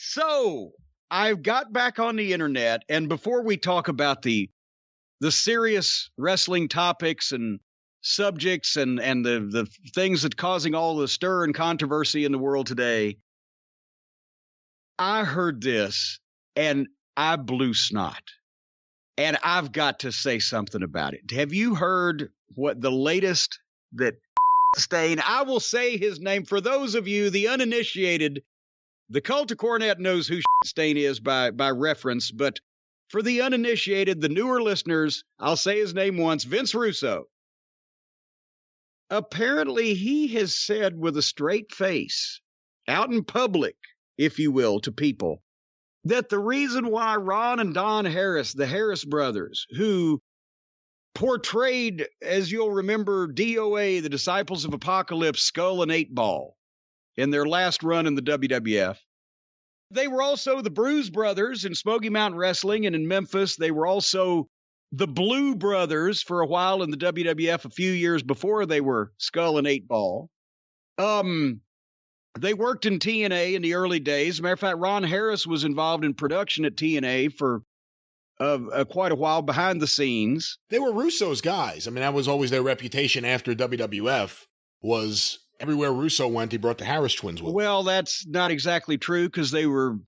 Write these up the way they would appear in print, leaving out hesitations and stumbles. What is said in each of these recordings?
So I've got back on the internet, and before we talk about the serious wrestling topics and subjects and the things that causing all the stir and controversy in the world today, I heard this and I blew snot. And I've got to say something about it. Have you heard what the latest that Stain, I will say his name for those of you, the uninitiated, the cult of Cornette knows who Stain is by reference, but for the uninitiated, the newer listeners, I'll say his name once, Vince Russo. Apparently, he has said with a straight face, out in public, if you will, to people, that the reason why Ron and Don Harris, the Harris brothers, who portrayed, as you'll remember, DOA, the Disciples of Apocalypse, Skull and 8-Ball, in their last run in the WWF. They were also the Bruise Brothers in Smoky Mountain Wrestling and in Memphis. They were also the Blue Brothers for a while in the WWF a few years before they were Skull and 8-Ball. They worked in TNA in the early days. As a matter of fact, Ron Harris was involved in production at TNA for quite a while behind the scenes. They were Russo's guys. I mean, that was always their reputation after WWF was everywhere Russo went, he brought the Harris twins with him. Well, that's not exactly true because they were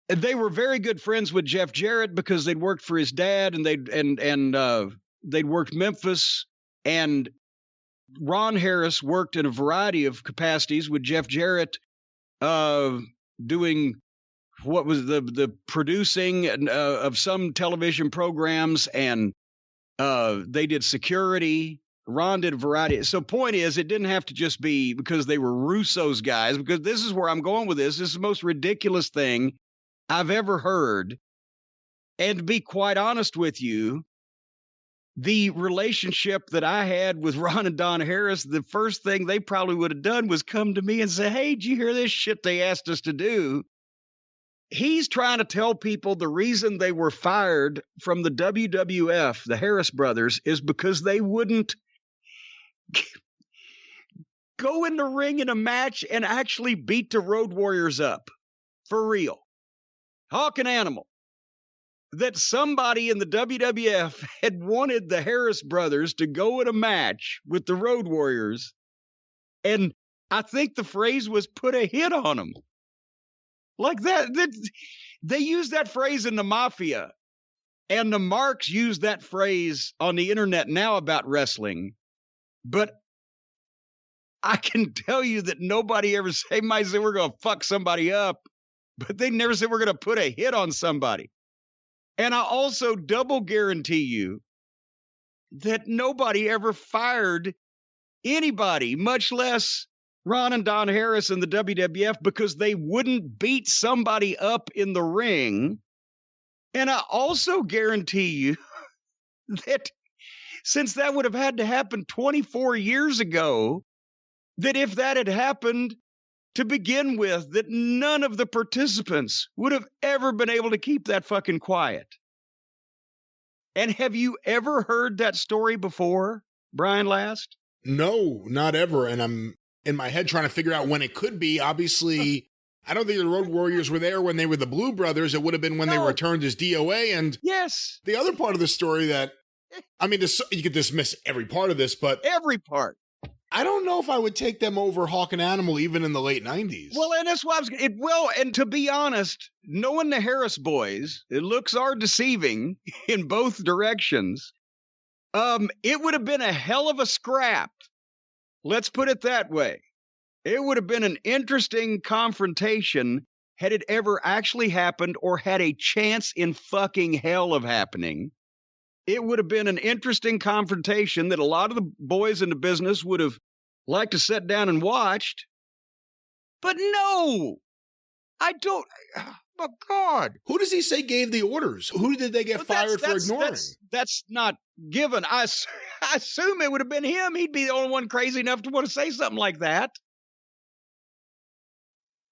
very good friends with Jeff Jarrett because they'd worked for his dad and they'd worked Memphis, and Ron Harris worked in a variety of capacities with Jeff Jarrett, doing what was the producing of some television programs, and they did security. Ron did a variety. So point is, it didn't have to just be because they were Russo's guys, because this is where I'm going with this. This is the most ridiculous thing I've ever heard. And to be quite honest with you, the relationship that I had with Ron and Don Harris, the first thing they probably would have done was come to me and say, hey, did you hear this shit they asked us to do? He's trying to tell people the reason they were fired from the WWF, the Harris brothers, is because they wouldn't go in the ring in a match and actually beat the Road Warriors up. For real. Hawk and Animal. That somebody in the WWF had wanted the Harris brothers to go in a match with the Road Warriors. And I think the phrase was put a hit on them. Like that. They use that phrase in the Mafia. And the Marks use that phrase on the internet now about wrestling. But I can tell you that nobody ever might say we're going to fuck somebody up, but they never said we're going to put a hit on somebody. And I also double guarantee you that nobody ever fired anybody, much less Ron and Don Harris in the WWF, because they wouldn't beat somebody up in the ring. And I also guarantee you that since that would have had to happen 24 years ago, that if that had happened to begin with, that none of the participants would have ever been able to keep that fucking quiet. And have you ever heard that story before, Brian Last? No, not ever. And I'm in my head trying to figure out when it could be. Obviously, I don't think the Road Warriors were there when they were the Blue Brothers. It would have been when they returned as DOA. And yes, the other part of the story that, I mean, you could dismiss every part of this, but every part. I don't know if I would take them over Hawk and Animal even in the late 90s. Well, and that's why and to be honest, knowing the Harris boys, it looks are deceiving in both directions. It would have been a hell of a scrap. Let's put it that way. It would have been an interesting confrontation had it ever actually happened or had a chance in fucking hell of happening. It would have been an interesting confrontation that a lot of the boys in the business would have liked to sit down and watched. But no, I don't. Oh, God. Who does he say gave the orders? Who did they get fired for ignoring? That's not given. I assume it would have been him. He'd be the only one crazy enough to want to say something like that.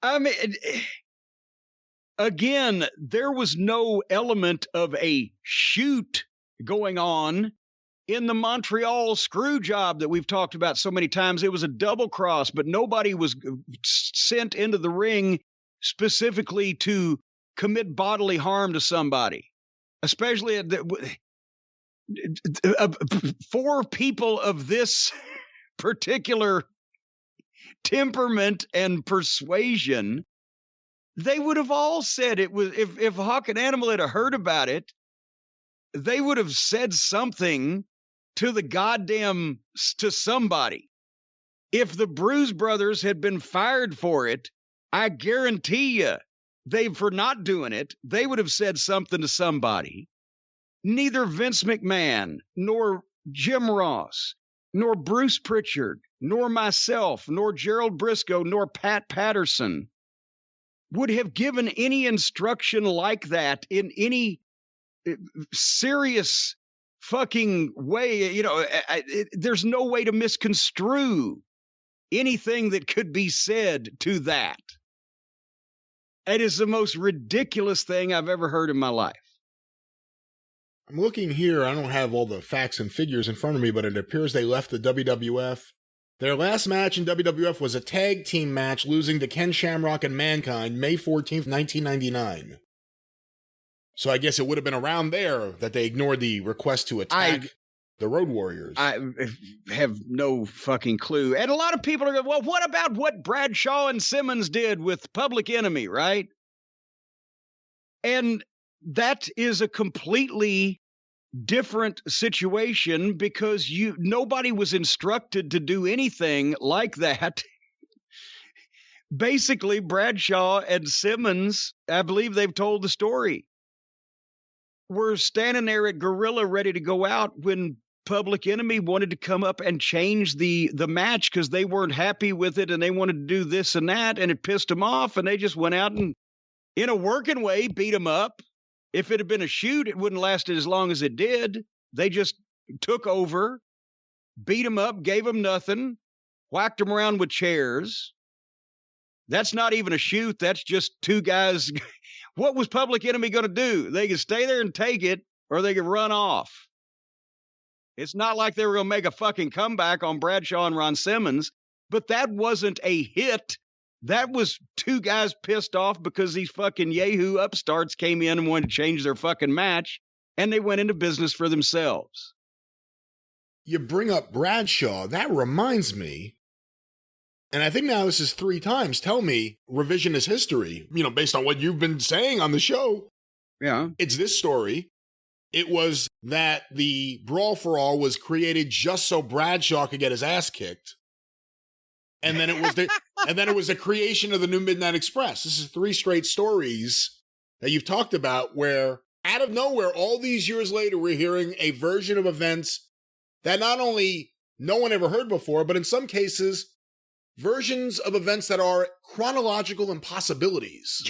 I mean, again, there was no element of a shoot going on in the Montreal screw job that we've talked about so many times. It was a double cross, but nobody was sent into the ring specifically to commit bodily harm to somebody, especially for people of this particular temperament and persuasion, they would have all said it was, if Hawk and Animal had heard about it, they would have said something to to somebody. If the Bruise Brothers had been fired for it, I guarantee you, for not doing it, they would have said something to somebody. Neither Vince McMahon, nor Jim Ross, nor Bruce Pritchard, nor myself, nor Gerald Briscoe, nor Pat Patterson would have given any instruction like that in any serious fucking way. You know, there's no way to misconstrue anything that could be said to that. It is the most ridiculous thing I've ever heard in my life. I'm looking here. I don't have all the facts and figures in front of me, but it appears they left the WWF. Their last match in WWF was a tag team match, losing to Ken Shamrock and Mankind, May 14th, 1999. So I guess it would have been around there that they ignored the request to attack the Road Warriors. I have no fucking clue. And a lot of people are going, well, what about what Bradshaw and Simmons did with Public Enemy, right? And that is a completely different situation because nobody was instructed to do anything like that. Basically, Bradshaw and Simmons, I believe they've told the story, were standing there at Gorilla ready to go out when Public Enemy wanted to come up and change the match because they weren't happy with it and they wanted to do this and that, and it pissed them off, and they just went out and, in a working way, beat them up. If it had been a shoot, it wouldn't last as long as it did. They just took over, beat them up, gave them nothing, whacked them around with chairs. That's not even a shoot. That's just two guys. What was Public Enemy going to do? They could stay there and take it, or they could run off. It's not like they were going to make a fucking comeback on Bradshaw and Ron Simmons, but that wasn't a hit. That was two guys pissed off because these fucking Yahoo upstarts came in and wanted to change their fucking match, and they went into business for themselves. You bring up Bradshaw. That reminds me, and I think now this is 3 times, tell me, revisionist history, based on what you've been saying on the show. Yeah. It's this story. It was that the Brawl for All was created just so Bradshaw could get his ass kicked. And then it was the creation of the New Midnight Express. This is 3 straight stories that you've talked about where, out of nowhere, all these years later, we're hearing a version of events that not only no one ever heard before, but in some cases, versions of events that are chronological impossibilities.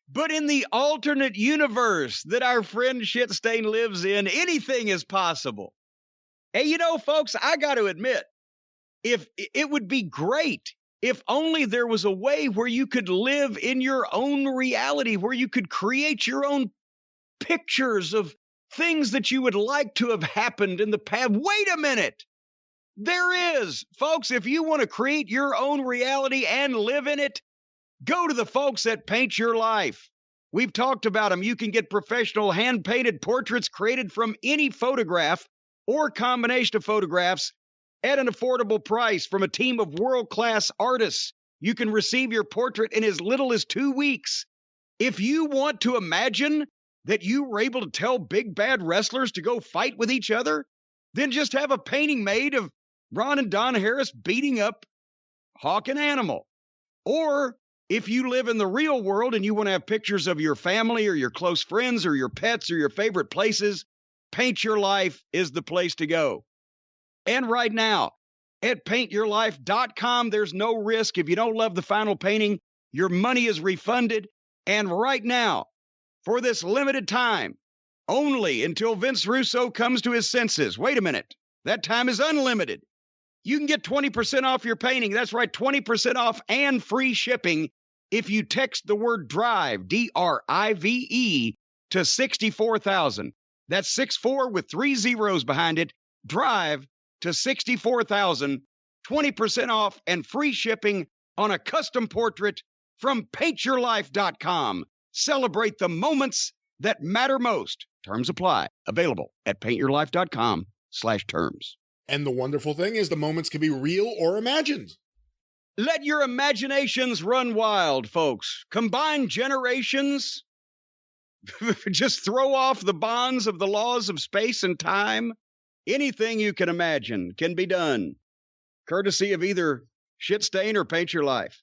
But in the alternate universe that our friend Shitstain lives in, anything is possible. Hey, folks, I got to admit, if it would be great if only there was a way where you could live in your own reality, where you could create your own pictures of things that you would like to have happened in the past. Wait a minute. There is. Folks, if you want to create your own reality and live in it, go to the folks at Paint Your Life. We've talked about them. You can get professional hand-painted portraits created from any photograph or combination of photographs at an affordable price from a team of world-class artists. You can receive your portrait in as little as 2 weeks. If you want to imagine that you were able to tell big bad wrestlers to go fight with each other, then just have a painting made of Ron and Don Harris beating up Hawk and Animal. Or if you live in the real world and you want to have pictures of your family or your close friends or your pets or your favorite places, Paint Your Life is the place to go. And right now, at paintyourlife.com, there's no risk. If you don't love the final painting, your money is refunded. And right now, for this limited time, only until Vince Russo comes to his senses. Wait a minute. That time is unlimited. You can get 20% off your painting. That's right, 20% off and free shipping if you text the word DRIVE, D-R-I-V-E, to 64,000. That's 64 with 3 zeros behind it. DRIVE to 64,000. 20% off and free shipping on a custom portrait from paintyourlife.com. Celebrate the moments that matter most. Terms apply. Available at paintyourlife.com/terms. And the wonderful thing is the moments can be real or imagined. Let your imaginations run wild, folks. Combine generations. Just throw off the bonds of the laws of space and time. Anything you can imagine can be done. Courtesy of either Shit Stain or Paint Your Life.